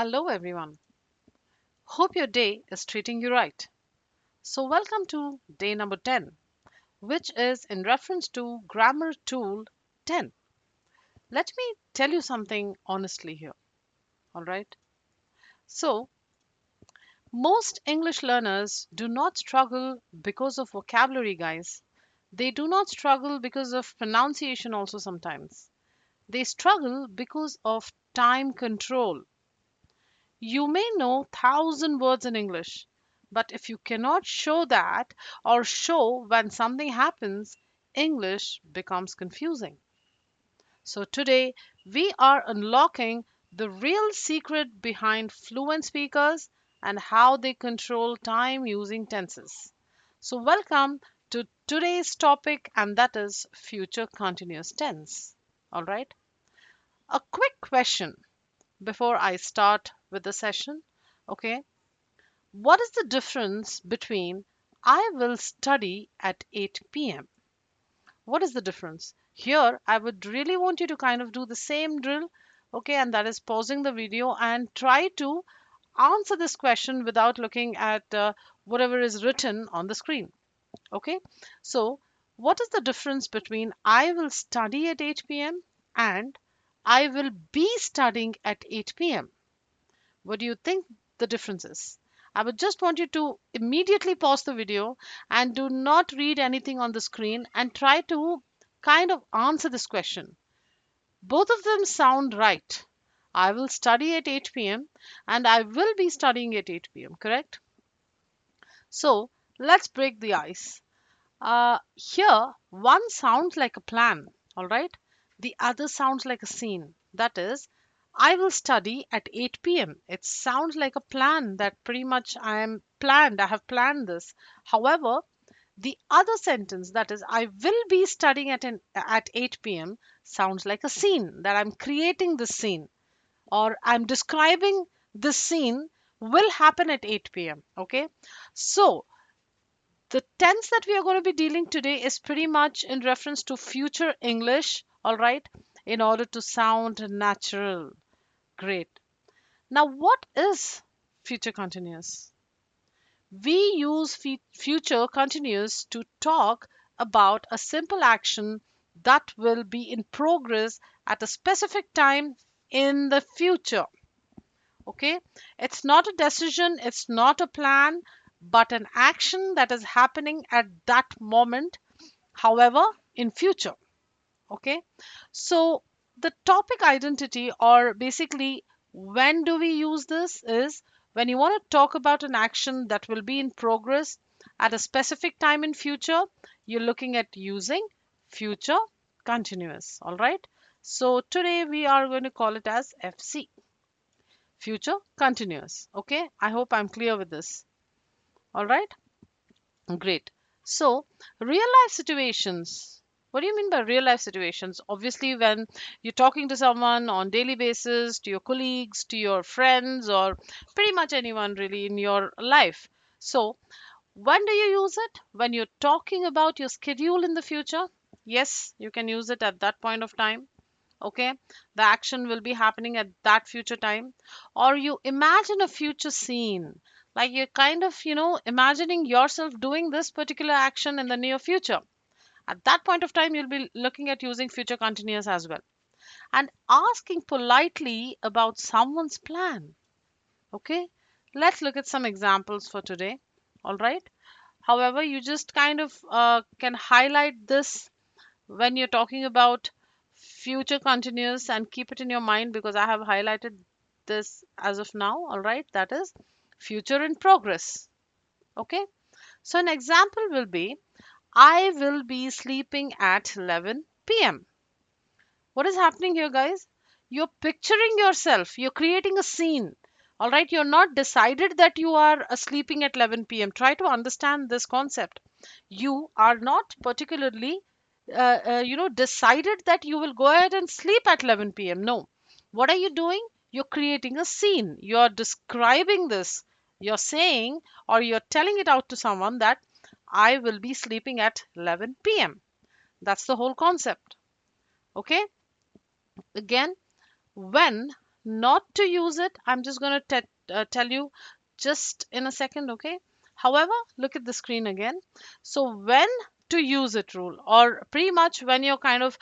Hello, everyone. Hope your day is treating you right. So, welcome to day number 10, which is in reference to grammar tool 10. Let me tell you something honestly here, all right? So, most English learners do not struggle because of vocabulary, guys. They do not struggle because of pronunciation, also sometimes. They struggle because of time control. You may know 1,000 words in English, but if you cannot show that or show when something happens, English becomes confusing. So today we are unlocking the real secret behind fluent speakers and how they control time using tenses. So welcome to today's topic, and that is future continuous tense. All right. A quick question before I start with the session. Okay. What is the difference between I will study at 8 p.m.? What is the difference? Here, I would really want you to kind of do the same drill, okay, and that is pausing the video and try to answer this question without looking at whatever is written on the screen, okay? So, what is the difference between I will study at 8 p.m. and I will be studying at 8 p.m.? What do you think the difference is? I would just want you to immediately pause the video and do not read anything on the screen and try to kind of answer this question. Both of them sound right. I will study at 8 p.m. and I will be studying at 8 p.m., correct? So let's break the ice. Here, one sounds like a plan, all right? The other sounds like a scene. That is, I will study at 8 p.m. It sounds like a plan that pretty much I have planned this. However, the other sentence, that is, I will be studying at 8 p.m., sounds like a scene that I'm creating this scene or I'm describing this scene will happen at 8 p.m. Okay, so the tense that we are going to be dealing today is pretty much in reference to future English, all right, in order to sound natural. Great. Now, what is future continuous? We use future continuous to talk about a simple action that will be in progress at a specific time in the future. Okay, it's not a decision, it's not a plan, but an action that is happening at that moment, however, in future. Okay, so the topic identity, or basically when do we use this, is when you want to talk about an action that will be in progress at a specific time in future, you're looking at using future continuous. All right, so today we are going to call it as FC, future continuous. Okay, I hope I'm clear with this. All right, great. So real life situations, what do you mean by real life situations? Obviously when you're talking to someone on daily basis, to your colleagues, to your friends, or pretty much anyone really in your life. So when do you use it? When you're talking about your schedule in the future, yes, you can use it at that point of time. Okay, the action will be happening at that future time. Or you imagine a future scene, like you're kind of imagining yourself doing this particular action in the near future. At that point of time you'll be looking at using future continuous as well. And asking politely about someone's plan. Okay, let's look at some examples for today. All right, however, you just kind of can highlight this when you're talking about future continuous and keep it in your mind, because I have highlighted this as of now. All right, that is future in progress. Okay, so an example will be I will be sleeping at 11 p.m. What is happening here, guys? You're picturing yourself, you're creating a scene. All right, you're not decided that you are sleeping at 11 p.m. Try to understand this concept. You are not particularly decided that you will go ahead and sleep at 11 p.m. No. What are you doing? You're creating a scene. You're describing this. You're saying, or you're telling it out to someone that I will be sleeping at 11 p.m. That's the whole concept. Okay. Again, when Not to use it, I'm just going to tell you just in a second, okay? However, look at the screen again. So when to use it rule, or pretty much when you're kind of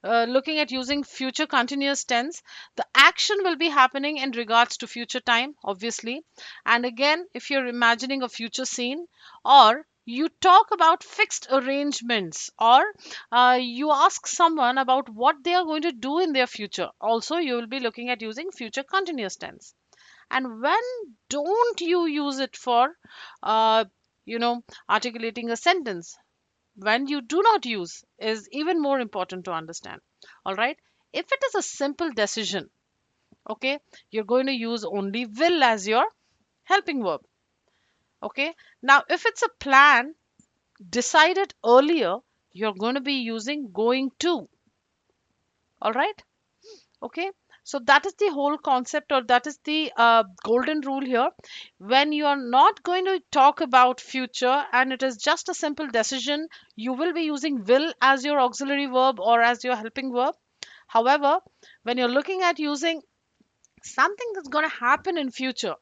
looking at using future continuous tense, the action will be happening in regards to future time, obviously. And again, if you're imagining a future scene, or you talk about fixed arrangements, or you ask someone about what they are going to do in their future, also you will be looking at using future continuous tense. And when don't you use it for uh, articulating a sentence? When you do not use is even more important to understand. All right, if it is a simple decision, okay, you're going to use only will as your helping verb. Okay, now if it's a plan decided earlier, you're going to be using going to. All right, okay. So that is the whole concept, or that is the golden rule here. When you are not going to talk about future and it is just a simple decision, you will be using will as your auxiliary verb or as your helping verb. However, when you're looking at using something that's going to happen in future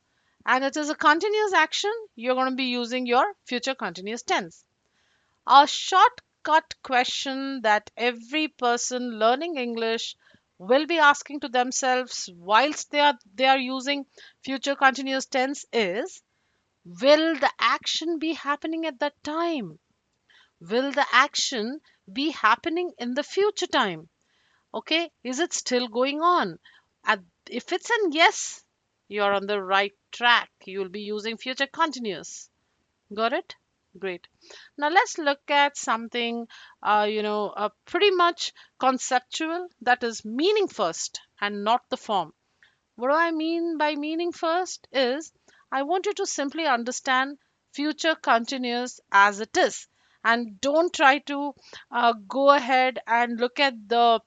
and it is a continuous action, you're going to be using your future continuous tense. A shortcut question that every person learning English will be asking to themselves whilst they are using future continuous tense is, will the action be happening at that time? Will the action be happening in the future time? Okay, is it still going on? If it's an yes, you're on the right track. You will be using future continuous. Got it? Great. Now let's look at something, pretty much conceptual, that is meaning first and not the form. What do I mean by meaning first is I want you to simply understand future continuous as it is, and don't try to go ahead and look at the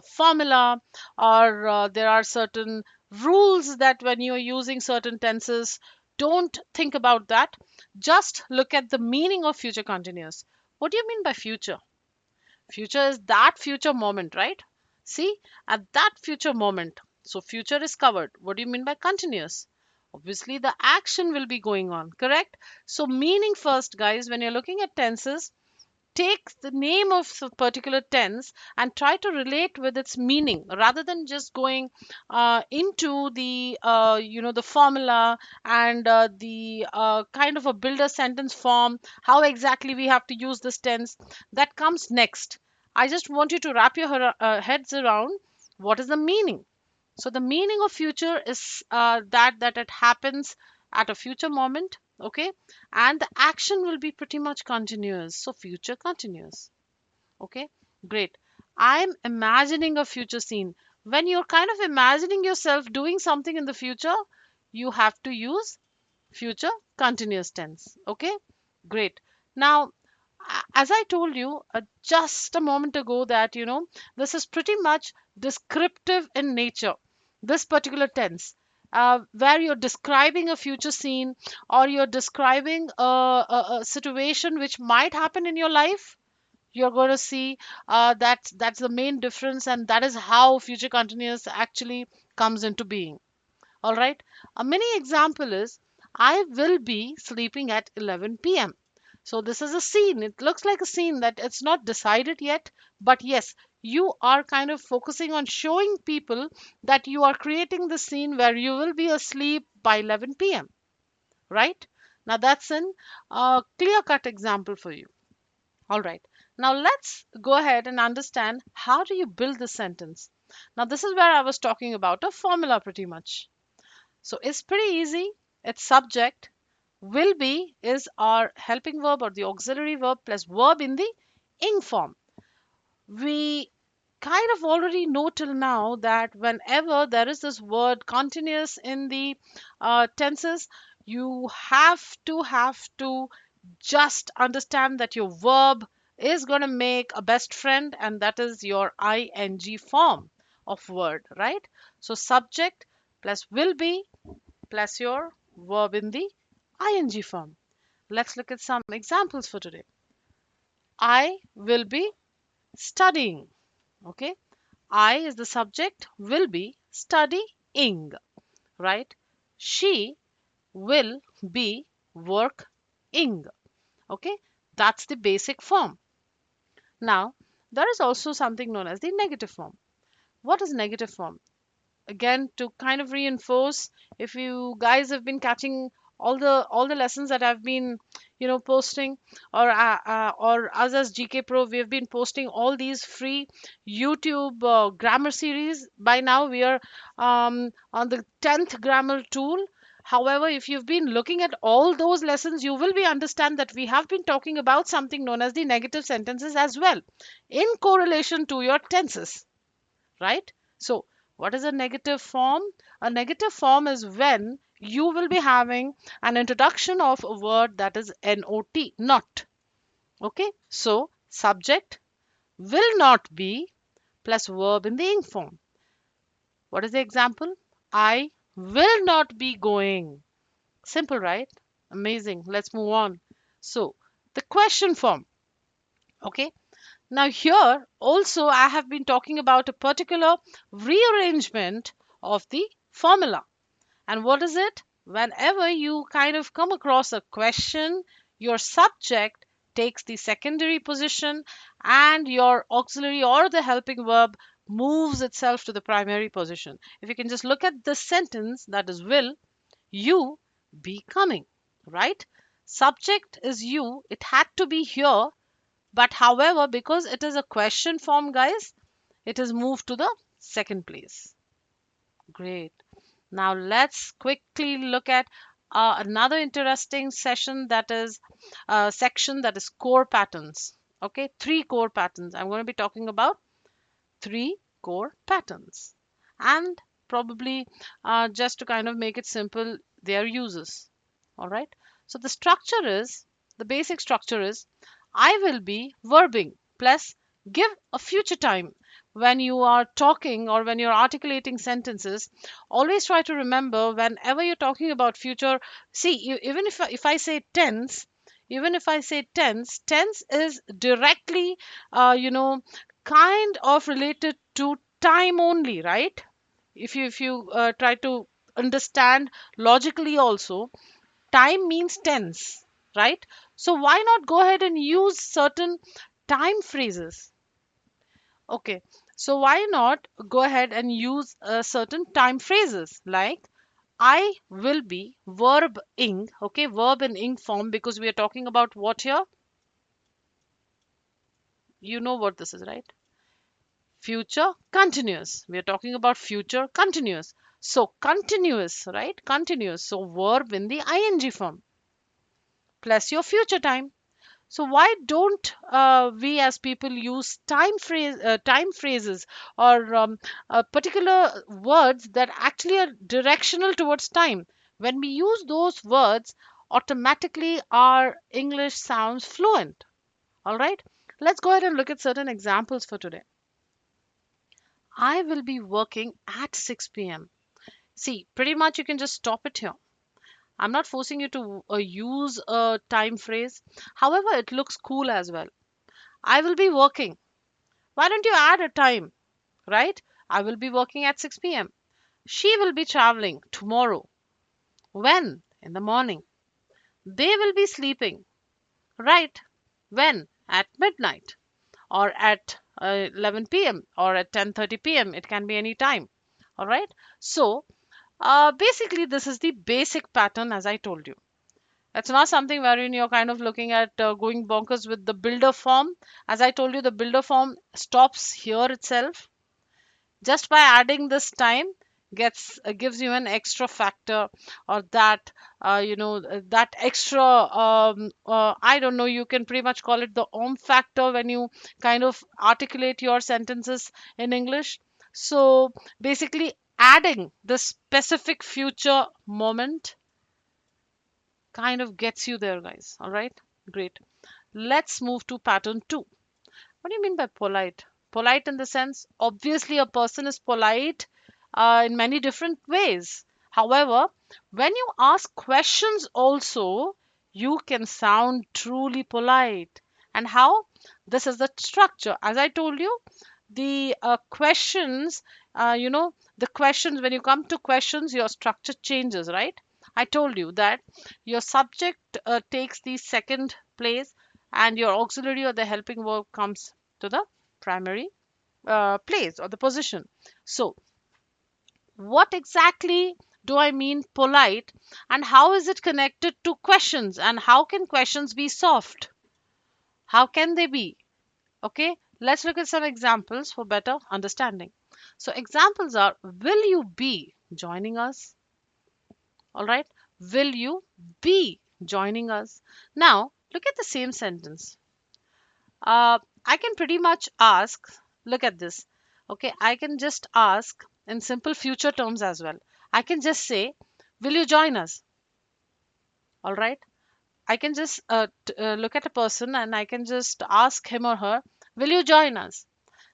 formula, or there are certain rules that when you're using certain tenses, don't think about that. Just look at the meaning of future continuous. What do you mean by future? Future is that future moment, right? See, at that future moment, so future is covered. What do you mean by continuous? Obviously the action will be going on, correct? So meaning first, guys, when you're looking at tenses, take the name of a particular tense and try to relate with its meaning rather than just going into the formula and the kind of a builder sentence form, how exactly we have to use this tense. That comes next. I just want you to wrap your heads around what is the meaning. So the meaning of future is that it happens at a future moment, okay, and the action will be pretty much continuous. So future continuous, okay, great. I'm imagining a future scene. When you're kind of imagining yourself doing something in the future, you have to use future continuous tense. Okay, great. Now, as I told you just a moment ago, that this is pretty much descriptive in nature, this particular tense, where you're describing a future scene, or you're describing a situation which might happen in your life. You're going to see that's the main difference, and that is how future continuous actually comes into being. All right. A mini example is, I will be sleeping at 11 p.m. So this is a scene. It looks like a scene that it's not decided yet, but yes, you are kind of focusing on showing people that you are creating the scene where you will be asleep by 11 p.m. Right? Now that's an clear-cut example for you. All right. Now let's go ahead and understand how do you build the sentence. Now this is where I was talking about a formula pretty much. So it's pretty easy. It's subject. Will be is our helping verb or the auxiliary verb plus verb in the ing form. We kind of already know till now that whenever there is this word continuous in the tenses, you have to just understand that your verb is going to make a best friend, and that is your ing form of word, right? So subject plus will be plus your verb in the ing form. Let's look at some examples for today. I will be studying. Okay. I is the subject, will be studying, right? She will be working. Okay, that's the basic form. Now, there is also something known as the negative form. What is negative form? Again, to kind of reinforce, if you guys have been catching all the lessons that I've been posting, or us as GKPro, we have been posting all these free YouTube grammar series. By now we are on the 10th grammar tool. However, if you've been looking at all those lessons, you will be understand that we have been talking about something known as the negative sentences as well, in correlation to your tenses, right? So, what is a negative form? A negative form is when you will be having an introduction of a word that is not, not. Okay, so subject will not be plus verb in the ing form. What is the example? I will not be going. Simple, right? Amazing. Let's move on. So, the question form. Okay, now, here also I have been talking about a particular rearrangement of the formula. And what is it? Whenever you kind of come across a question, your subject takes the secondary position and your auxiliary or the helping verb moves itself to the primary position. If you can just look at the sentence, that is, will you be coming, right? Subject is you, it had to be here, but however, because it is a question form, guys, it is moved to the second place. Great. Now let's quickly look at another interesting session, that is section, that is core patterns. Okay, three core patterns. I'm going to be talking about three core patterns, and probably just to kind of make it simple, their uses. All right. So the basic structure is I will be verbing plus give a future time. When you are talking or when you're articulating sentences, always try to remember whenever you're talking about future. See, even if I say tense, even if I say tense is directly, kind of related to time only, right? If you try to understand logically also, time means tense, right? So why not go ahead and use certain time phrases? Okay, so why not go ahead and use certain time phrases like I will be verb ing, okay, verb in ing form, because we are talking about what here? You know what this is, right? Future continuous. We are talking about future continuous. So continuous, right? Continuous. So verb in the ing form plus your future time. So why don't we as people use time phrases, or particular words that actually are directional towards time? When we use those words, automatically our English sounds fluent. All right. Let's go ahead and look at certain examples for today. I will be working at 6 p.m. See, pretty much you can just stop it here. I'm not forcing you to use a time phrase. However, it looks cool as well. I will be working. Why don't you add a time, right? I will be working at 6 p.m. She will be traveling tomorrow. When? In the morning. They will be sleeping. Right. When? At midnight, or at 11 p.m. or at 10:30 p.m. It can be any time. All right. So, basically, this is the basic pattern as I told you. It's not something wherein you're kind of looking at going bonkers with the builder form. As I told you, the builder form stops here itself. Just by adding this time gets gives you an extra factor, or that that extra, I don't know, you can pretty much call it the factor when you kind of articulate your sentences in English. So basically, adding the specific future moment kind of gets you there, guys. All right, great. Let's move to pattern 2. What do you mean by polite? Polite in the sense, obviously, a person is polite in many different ways. However, when you ask questions, also, you can sound truly polite. And how? This is the structure. As I told you, the questions, the questions, when you come to questions, your structure changes, right? I told you that your subject takes the second place, and your auxiliary or the helping verb comes to the primary place or the position. So, what exactly do I mean polite, and how is it connected to questions, and how can questions be soft? How can they be? Okay, let's look at some examples for better understanding. So, examples are: will you be joining us? All right, will you be joining us? Now, look at the same sentence. I can pretty much ask, look at this. Okay, I can just ask in simple future terms as well. I can just say, will you join us? All right, I can just look at a person and I can just ask him or her, will you join us?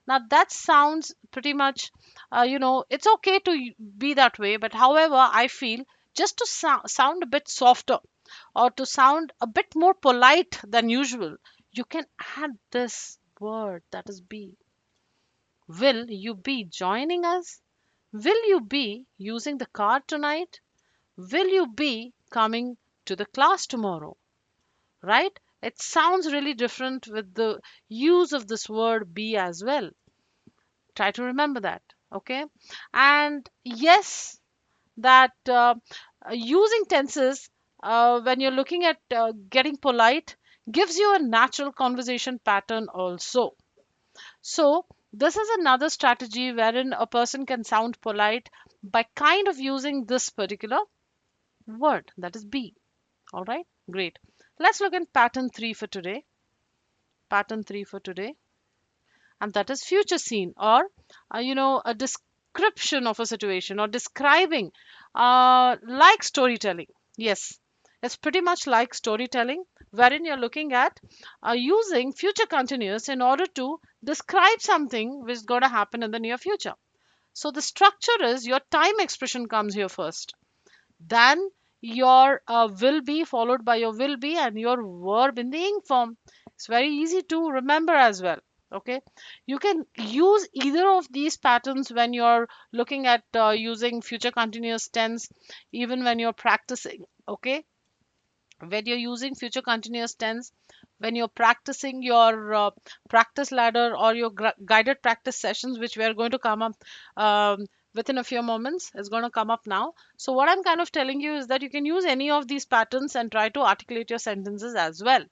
Now that sounds pretty much, it's okay to be that way, but however, I feel just to sound a bit softer or to sound a bit more polite than usual, you can add this word, that is be. Will you be joining us? Will you be using the car tonight? Will you be coming to the class tomorrow? Right? It sounds really different with the use of this word be as well. Try to remember that. Okay. And yes, that using tenses when you're looking at getting polite gives you a natural conversation pattern also. So this is another strategy wherein a person can sound polite by kind of using this particular word, that is be. All right, great. Let's look at pattern 3 for today. Pattern 3 for today, and that is future scene, or a description of a situation, or describing, like storytelling. Yes, it's pretty much like storytelling, wherein you're looking at using future continuous in order to describe something which is going to happen in the near future. So the structure is your time expression comes here first, then your will be, followed by your will be and your verb in the ing form. It's very easy to remember as well. Okay, you can use either of these patterns when you're looking at using future continuous tense, even when you're practicing. Okay, when you're using future continuous tense, when you're practicing your practice ladder or your guided practice sessions, which we are going to come up within a few moments, is going to come up now. So what I'm kind of telling you is that you can use any of these patterns and try to articulate your sentences as well.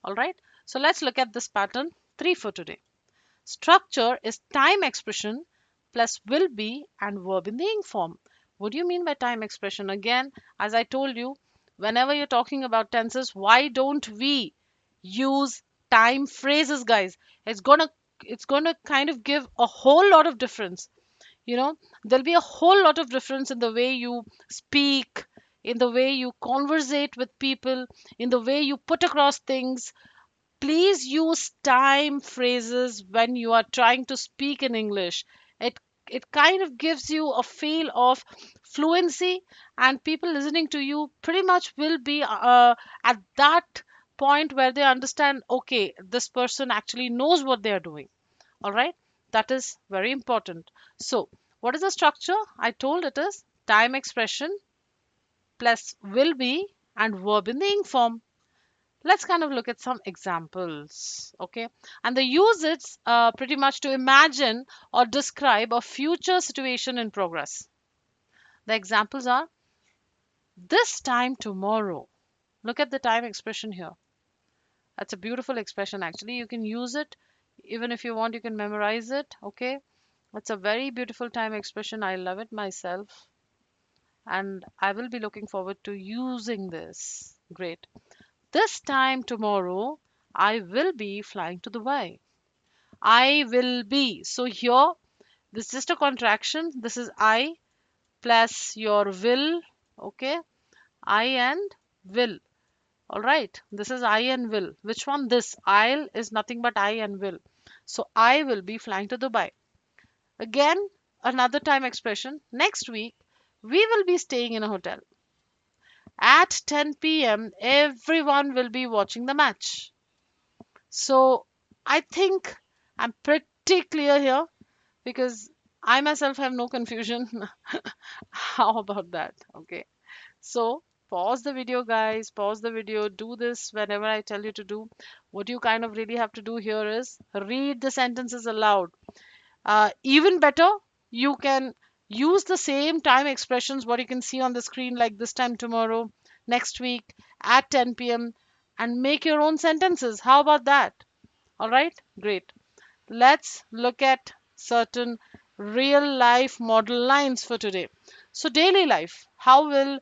All right, so let's look at this pattern 3 for today. Structure is time expression plus will be and verb in the ing form. What do you mean by time expression? Again, as I told you, whenever you're talking about tenses, why don't we use time phrases, guys? It's gonna kind of give a whole lot of difference. There'll be a whole lot of difference in the way you speak, in the way you conversate with people, in the way you put across things. Please use time phrases when you are trying to speak in English. It kind of gives you a feel of fluency, and people listening to you pretty much will be at that point where they understand, okay, this person actually knows what they are doing. All right, that is very important. So what is the structure? I told it is time expression plus will be and verb in the ing form. Let's kind of look at some examples. Okay, and they use it pretty much to imagine or describe a future situation in progress. The examples are: this time tomorrow. Look at the time expression here. That's a beautiful expression. Actually, you can use it even if you want, you can memorize it. Okay, it's a very beautiful time expression. I love it myself, and I will be looking forward to using this. Great. This time tomorrow, I will be flying to Dubai. I will be. So here, this is just a contraction. This is I plus your will. Okay. I and will. All right. This is I and will. Which one? This. I'll is nothing but I and will. So I will be flying to Dubai. Again, another time expression. Next week, we will be staying in a hotel. At 10 p.m., everyone will be watching the match. So I think I'm pretty stay clear here because I myself have no confusion. How about that? Okay. So pause the video, guys. Pause the video. Do this whenever I tell you to do. What you kind of really have to do here is read the sentences aloud. Even better, you can use the same time expressions what you can see on the screen, like this time tomorrow, next week, at 10 p.m., and make your own sentences. How about that? All right, great. Let's look at certain real life model lines for today. So, daily life. How will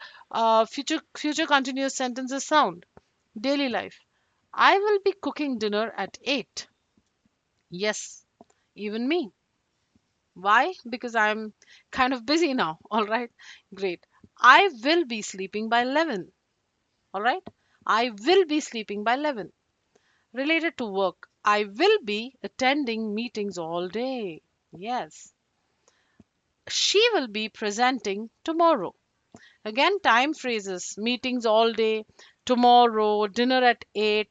future continuous sentences sound? Daily life. I will be cooking dinner at 8. Yes, even me. Why? Because I'm kind of busy now. All right. Great. I will be sleeping by 11. All right. I will be sleeping by 11. Related to work, I will be attending meetings all day. Yes. She will be presenting tomorrow. Again, time phrases, meetings all day, tomorrow, dinner at 8,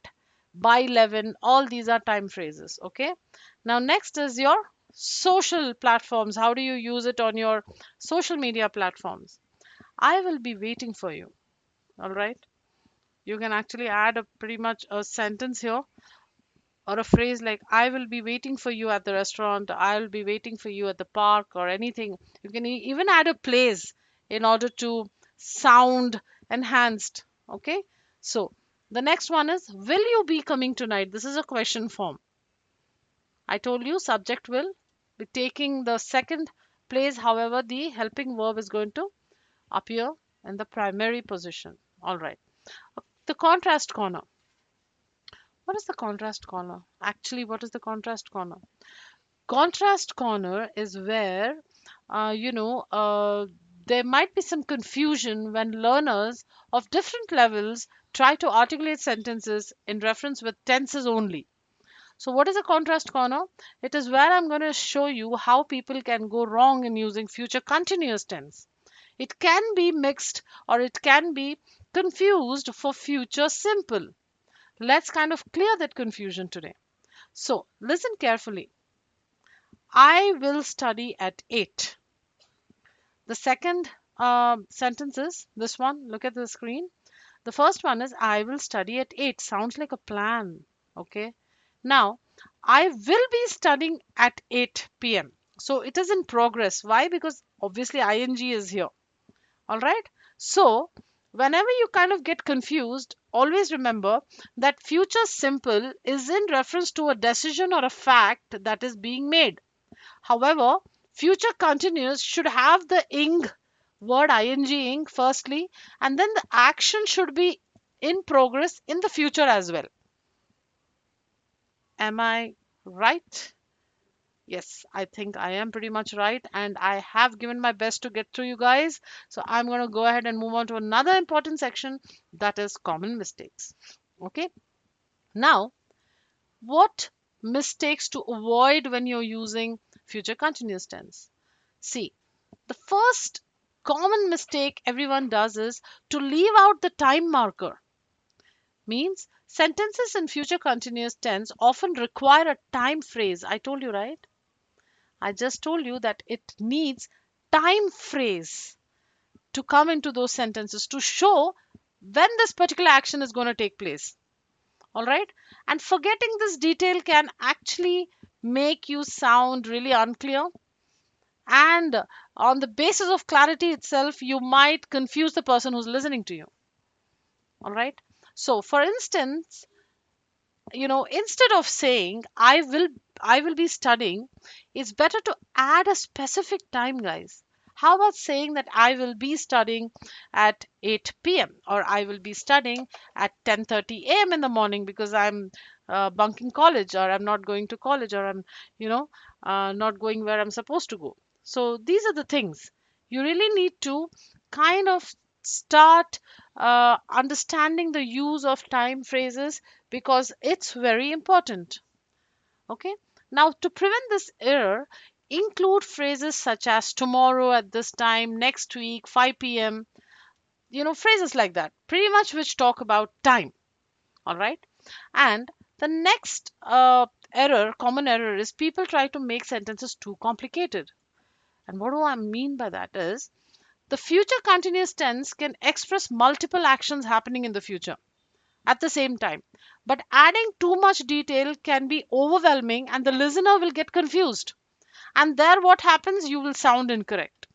by 11, all these are time phrases. Okay. Now, next is your social platforms. How do you use it on your social media platforms? I will be waiting for you. All right. You can actually add a pretty much a sentence here or a phrase like I will be waiting for you at the restaurant, I'll be waiting for you at the park, or anything. You can even add a place in order to sound enhanced. Okay, so the next one is will you be coming tonight? This is a question form. I told you subject will be taking the second place, however the helping verb is going to appear in the primary position. All right, the contrast corner. What is the contrast corner? Actually, what is the contrast corner? Contrast corner is where, you know, there might be some confusion when learners of different levels try to articulate sentences in reference with tenses only. So, what is a contrast corner? It is where I'm going to show you how people can go wrong in using future continuous tense. It can be mixed or it can be confused for future simple. Let's kind of clear that confusion today. So, listen carefully. I will study at 8. The second sentence is this one. Look at the screen. The first one is I will study at 8. Sounds like a plan. Okay. Now, I will be studying at 8 p.m. So it is in progress. Why? Because obviously ing is here. All right. So whenever you kind of get confused, always remember that future simple is in reference to a decision or a fact that is being made. However, future continuous should have the ing word ing firstly, and then the action should be in progress in the future as well. Am I right? Yes, I think I am pretty much right, and I have given my best to get through you guys. So I'm going to go ahead and move on to another important section, that is common mistakes. Okay, now what mistakes to avoid when you're using future continuous tense? See, the first common mistake everyone does is to leave out the time marker. Means sentences in future continuous tense often require a time phrase. I told you, right? I just told you that it needs time phrase to come into those sentences to show when this particular action is going to take place. All right? And forgetting this detail can actually make you sound really unclear, and on the basis of clarity itself you might confuse the person who's listening to you. All right, so for instance, instead of saying I will be studying, it's better to add a specific time, guys. How about saying that I will be studying at 8 p.m. or I will be studying at 10:30 a.m. in the morning because I'm bunking college, or I'm not going to college, or I'm you know not going where I'm supposed to go. So these are the things you really need to kind of start understanding the use of time phrases, because it's very important. Okay, now to prevent this error, include phrases such as tomorrow at this time, next week 5 p.m., phrases like that, pretty much which talk about time. All right, and The next common error is people try to make sentences too complicated. And what do I mean by that is the future continuous tense can express multiple actions happening in the future at the same time. But adding too much detail can be overwhelming and the listener will get confused. And there, what happens? You will sound incorrect.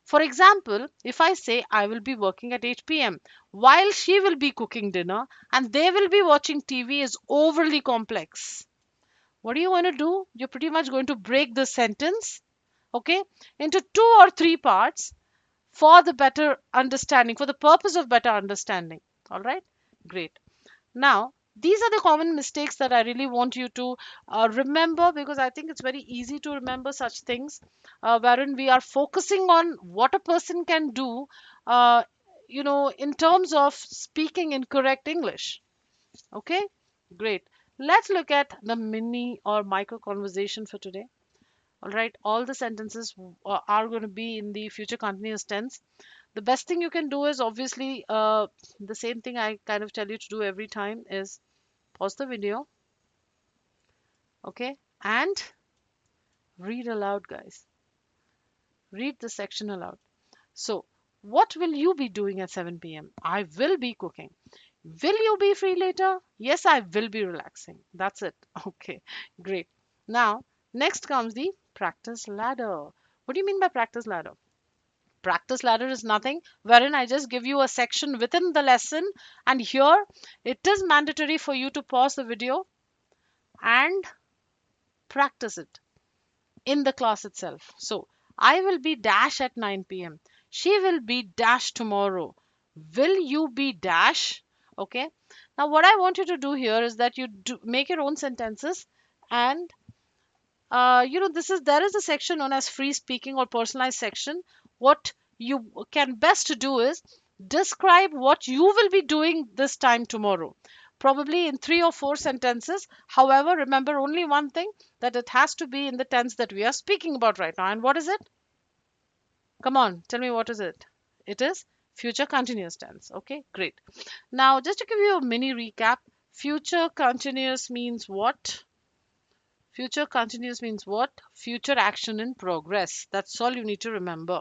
For example, if I say I will be working at 8 p.m. while she will be cooking dinner and they will be watching TV is overly complex. What are you going to do? You're pretty much going to break the sentence, okay, into two or three parts for the better understanding, for the purpose of better understanding. All right, great. Now, these are the common mistakes that I really want you to remember because I think it's very easy to remember such things wherein we are focusing on what a person can do, uh, in terms of speaking in correct English. Okay, great. Let's look at the mini or micro conversation for today. All right, all the sentences are going to be in the future continuous tense. The best thing you can do is obviously the same thing I kind of tell you to do every time is pause the video, okay, and read aloud, guys. Read the section aloud. So, what will you be doing at 7 p.m.? I will be cooking. Will you be free later? Yes, I will be relaxing. That's it. Okay, great. Now, next comes the practice ladder. What do you mean by practice ladder? Practice ladder is nothing wherein I just give you a section within the lesson, and here it is mandatory for you to pause the video and practice it in the class itself. So, I will be dash at 9 p.m. She will be dash tomorrow. Will you be dash? Okay. Now, what I want you to do here is that you do make your own sentences, and this is there is a section known as free speaking or personalized section. What you can best do is describe what you will be doing this time tomorrow, probably in three or four sentences. However, remember only one thing, that it has to be in the tense that we are speaking about right now. And what is it? Come on, tell me, what is it? It is future continuous tense. Okay, great. Now, just to give you a mini recap, future continuous means what? Future continuous means what? Future action in progress. That's all you need to remember.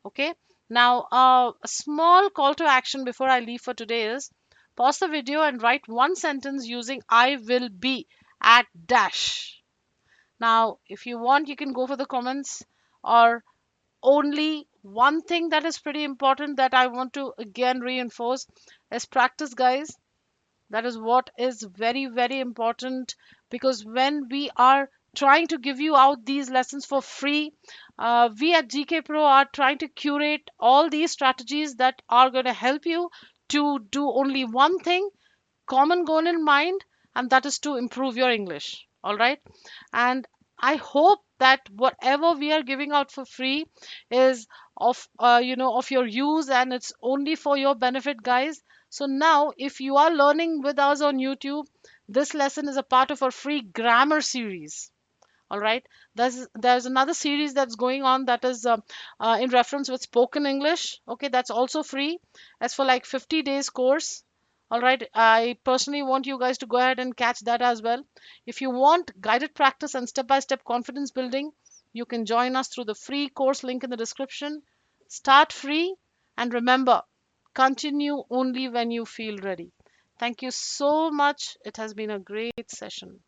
Okay. Now, a small call to action before I leave for today is pause the video and write one sentence using I will be at dash. Now, if you want, you can go for the comments, or only one thing that is pretty important that I want to again reinforce is practice, guys. That is what is very, very important, because when we are trying to give you out these lessons for free, we at GKPro are trying to curate all these strategies that are going to help you to do only one thing, common goal in mind, and that is to improve your English. All right. And I hope that whatever we are giving out for free is of your use, and it's only for your benefit, guys. So now, if you are learning with us on YouTube, this lesson is a part of our free grammar series. All right, there's another series that's going on that is in reference with spoken English. Okay, that's also free, as for like 50 days course. All right, I personally want you guys to go ahead and catch that as well. If you want guided practice and step by step confidence building, you can join us through the free course link in the description. Start free, and remember, continue only when you feel ready. Thank you so much. It has been a great session.